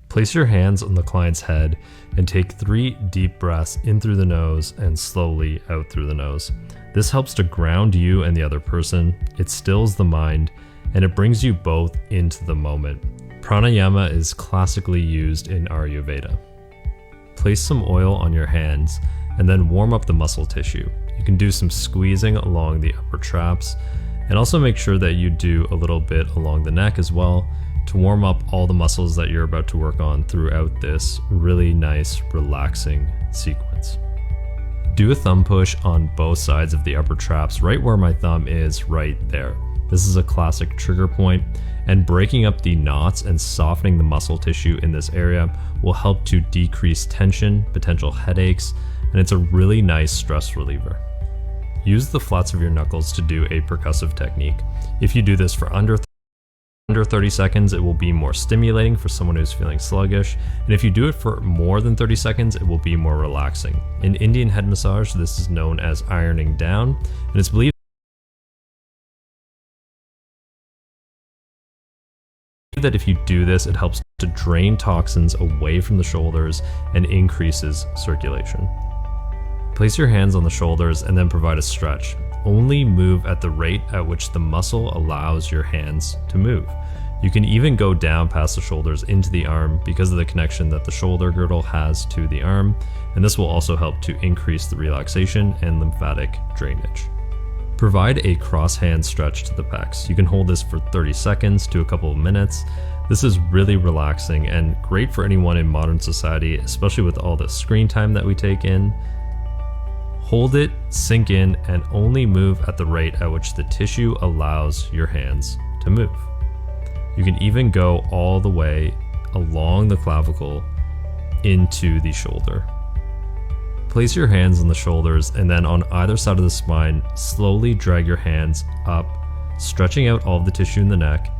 Place your hands on the client's head and take 3 deep breaths in through the nose and slowly out through the nose. This helps to ground you and the other person, it stills the mind, and it brings you both into the moment. Pranayama is classically used in Ayurveda. Place some oil on your hands and then warm up the muscle tissue. You can do some squeezing along the upper traps, and also make sure that you do a little bit along the neck as well to warm up all the muscles that you're about to work on throughout this really nice, relaxing sequence. Do a thumb push on both sides of the upper traps, right where my thumb is right there. This is a classic trigger point, and breaking up the knots and softening the muscle tissue in this area will help to decrease tension, potential headaches, and it's a really nice stress reliever. Use the flats of your knuckles to do a percussive technique. If you do this for under 30 seconds, it will be more stimulating for someone who's feeling sluggish, and if you do it for more than 30 seconds, it will be more relaxing. In Indian head massage, this is known as ironing down, and it's believed that if you do this, it helps to drain toxins away from the shoulders and increases circulation. Place your hands on the shoulders and then provide a stretch. Only move at the rate at which the muscle allows your hands to move. You can even go down past the shoulders into the arm because of the connection that the shoulder girdle has to the arm, and this will also help to increase the relaxation and lymphatic drainage. Provide a cross-hand stretch to the pecs. You can hold this for 30 seconds to a couple of minutes. This is really relaxing and great for anyone in modern society, especially with all the screen time that we take in. Hold it, sink in, and only move at the rate at which the tissue allows your hands to move. You can even go all the way along the clavicle into the shoulder. Place your hands on the shoulders and then on either side of the spine, slowly drag your hands up, stretching out all of the tissue in the neck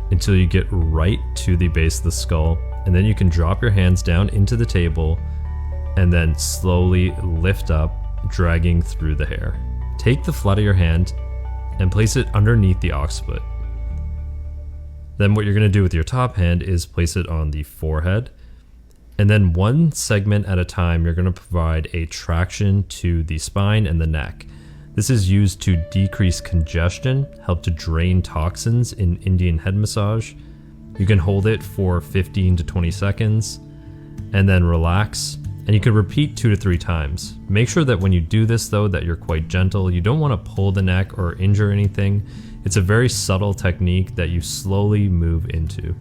until you get right to the base of the skull, and then you can drop your hands down into the table and then slowly lift up, dragging through the hair. Take the flat of your hand and place it underneath the occiput. Then what you're going to do with your top hand is place it on the forehead, and then one segment at a time you're going to provide a traction to the spine and the neck. This is used to decrease congestion, help to drain toxins in Indian head massage. You can hold it for 15 to 20 seconds and then relax. And you can repeat 2 to 3 times. Make sure that when you do this though, that you're quite gentle. You don't want to pull the neck or injure anything. It's a very subtle technique that you slowly move into.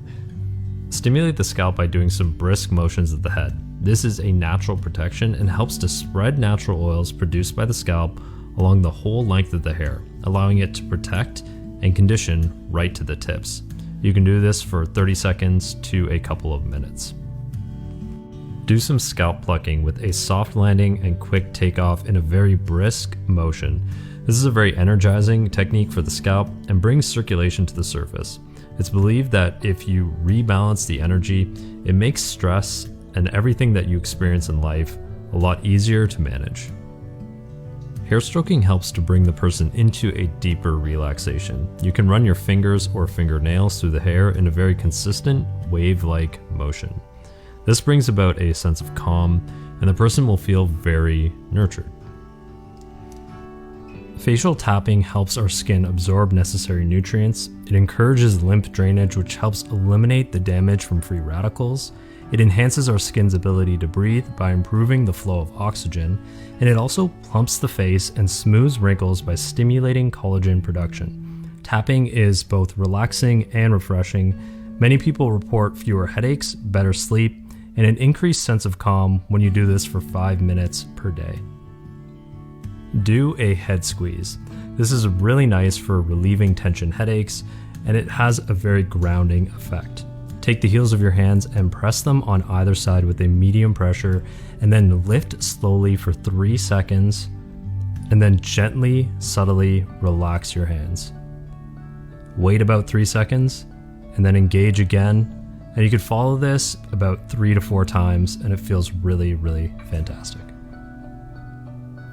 Stimulate the scalp by doing some brisk motions of the head. This is a natural protection and helps to spread natural oils produced by the scalp along the whole length of the hair, allowing it to protect and condition right to the tips. You can do this for 30 seconds to a couple of minutes. Do some scalp plucking with a soft landing and quick takeoff in a very brisk motion. This is a very energizing technique for the scalp and brings circulation to the surface. It's believed that if you rebalance the energy, it makes stress and everything that you experience in life a lot easier to manage. Hair stroking helps to bring the person into a deeper relaxation. You can run your fingers or fingernails through the hair in a very consistent, wave-like motion. This brings about a sense of calm, and the person will feel very nurtured. Facial tapping helps our skin absorb necessary nutrients. It encourages lymph drainage, which helps eliminate the damage from free radicals. It enhances our skin's ability to breathe by improving the flow of oxygen, and it also plumps the face and smooths wrinkles by stimulating collagen production. Tapping is both relaxing and refreshing. Many people report fewer headaches, better sleep, and an increased sense of calm when you do this for 5 minutes per day. Do a head squeeze. This is really nice for relieving tension headaches, and it has a very grounding effect. Take the heels of your hands and press them on either side with a medium pressure, and then lift slowly for 3 seconds, and then gently, subtly relax your hands. Wait about 3 seconds, and then engage again. And you could follow this about 3 to 4 times, and it feels really, really fantastic.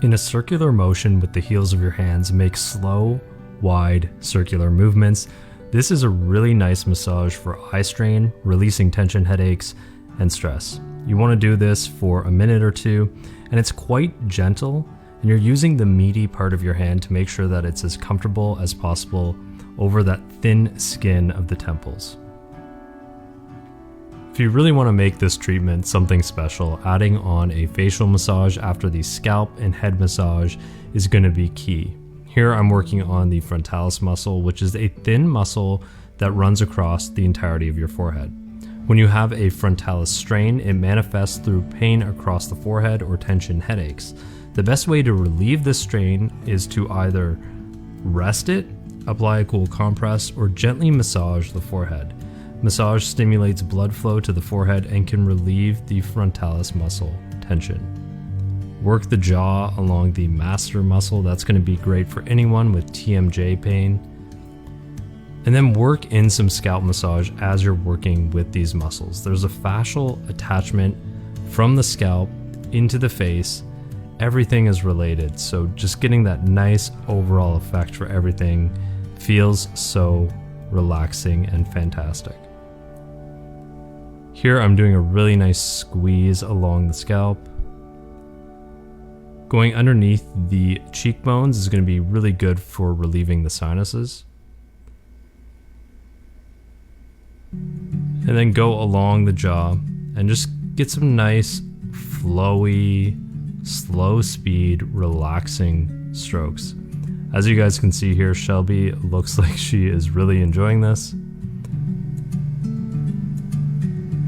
In a circular motion with the heels of your hands, make slow, wide, circular movements. This is a really nice massage for eye strain, releasing tension, headaches, and stress. You want to do this for a minute or two, and it's quite gentle, and you're using the meaty part of your hand to make sure that it's as comfortable as possible over that thin skin of the temples. If you really want to make this treatment something special, adding on a facial massage after the scalp and head massage is going to be key. Here I'm working on the frontalis muscle, which is a thin muscle that runs across the entirety of your forehead. When you have a frontalis strain, it manifests through pain across the forehead or tension headaches. The best way to relieve this strain is to either rest it, apply a cool compress, or gently massage the forehead. Massage stimulates blood flow to the forehead and can relieve the frontalis muscle tension. Work the jaw along the masseter muscle. That's going to be great for anyone with TMJ pain. And then work in some scalp massage as you're working with these muscles. There's a fascial attachment from the scalp into the face. Everything is related, so just getting that nice overall effect for everything feels so relaxing and fantastic. Here I'm doing a really nice squeeze along the scalp. Going underneath the cheekbones is going to be really good for relieving the sinuses. And then go along the jaw and just get some nice flowy, slow speed, relaxing strokes. As you guys can see here, Shelby looks like she is really enjoying this.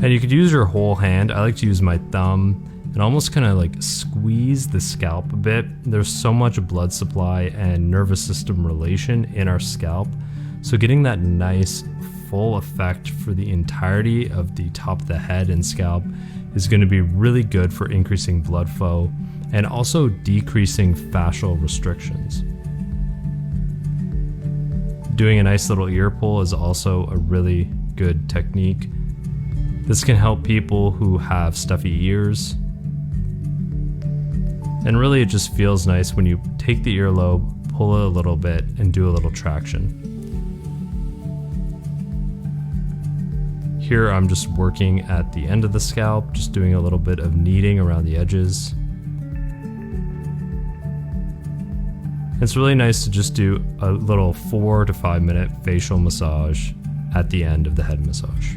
And you could use your whole hand. I like to use my thumb and almost kind of like squeeze the scalp a bit. There's so much blood supply and nervous system relation in our scalp. So getting that nice full effect for the entirety of the top of the head and scalp is going to be really good for increasing blood flow and also decreasing fascial restrictions. Doing a nice little ear pull is also a really good technique. This can help people who have stuffy ears. And really it just feels nice when you take the earlobe, pull it a little bit, and do a little traction. Here I'm just working at the end of the scalp, just doing a little bit of kneading around the edges. It's really nice to just do a little 4 to 5 minute facial massage at the end of the head massage.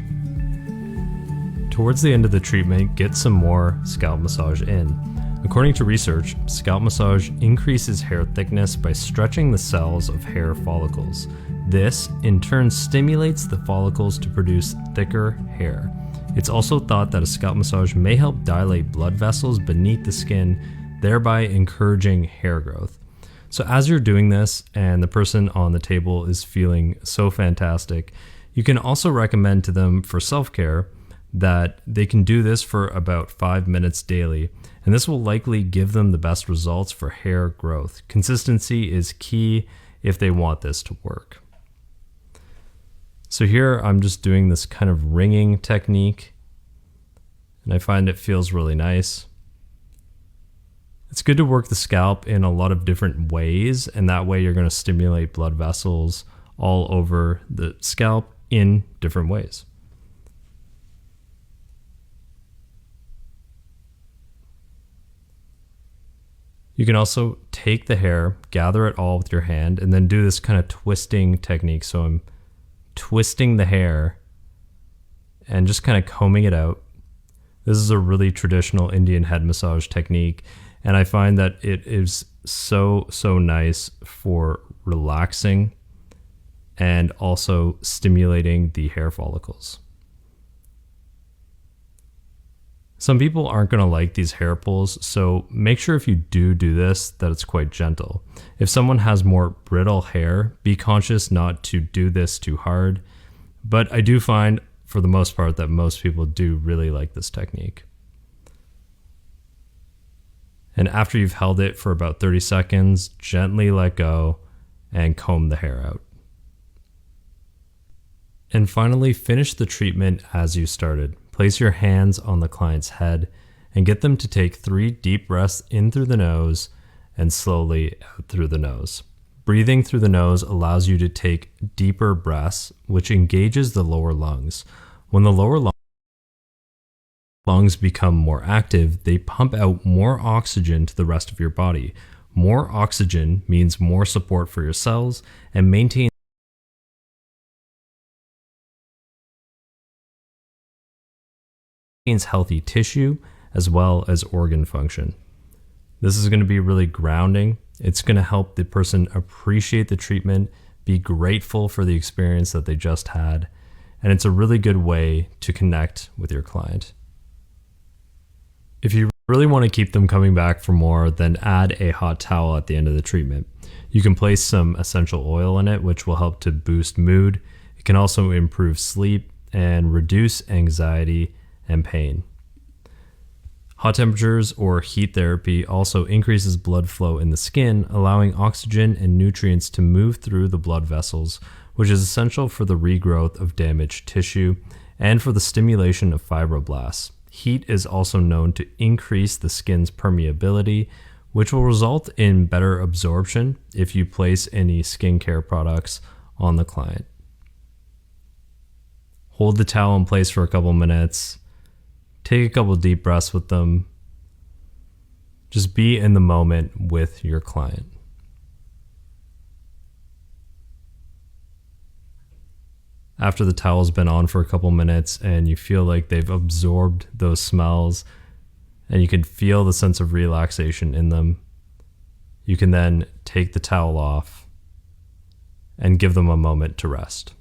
Towards the end of the treatment, get some more scalp massage in. According to research, scalp massage increases hair thickness by stretching the cells of hair follicles. This, in turn, stimulates the follicles to produce thicker hair. It's also thought that a scalp massage may help dilate blood vessels beneath the skin, thereby encouraging hair growth. So as you're doing this and the person on the table is feeling so fantastic, you can also recommend to them for self-care that they can do this for about 5 minutes daily, and this will likely give them the best results for hair growth. Consistency is key if they want this to work. So here I'm just doing this kind of ringing technique, and I find it feels really nice. It's good to work the scalp in a lot of different ways, and that way you're going to stimulate blood vessels all over the scalp in different ways. You can also take the hair, gather it all with your hand, and then do this kind of twisting technique. So I'm twisting the hair and just kind of combing it out. This is a really traditional Indian head massage technique, and I find that it is so nice for relaxing and also stimulating the hair follicles. Some people aren't going to like these hair pulls, so make sure if you do this that it's quite gentle. If someone has more brittle hair, be conscious not to do this too hard, but I do find for the most part that most people do really like this technique. And after you've held it for about 30 seconds, gently let go and comb the hair out. And finally, finish the treatment as you started. Place your hands on the client's head and get them to take 3 deep breaths in through the nose and slowly out through the nose. Breathing through the nose allows you to take deeper breaths, which engages the lower lungs. When the lower lungs become more active, they pump out more oxygen to the rest of your body. More oxygen means more support for your cells and maintains healthy tissue as well as organ function. This is going to be really grounding. It's going to help the person appreciate the treatment, be grateful for the experience that they just had, and it's a really good way to connect with your client. If you really want to keep them coming back for more, then add a hot towel at the end of the treatment. You can place some essential oil in it, which will help to boost mood. It can also improve sleep and reduce anxiety and pain. Hot temperatures or heat therapy also increases blood flow in the skin, allowing oxygen and nutrients to move through the blood vessels, which is essential for the regrowth of damaged tissue and for the stimulation of fibroblasts. Heat is also known to increase the skin's permeability, which will result in better absorption if you place any skincare products on the client. Hold the towel in place for a couple minutes. Take a couple deep breaths with them. Just be in the moment with your client. After the towel's been on for a couple minutes and you feel like they've absorbed those smells and you can feel the sense of relaxation in them, you can then take the towel off and give them a moment to rest.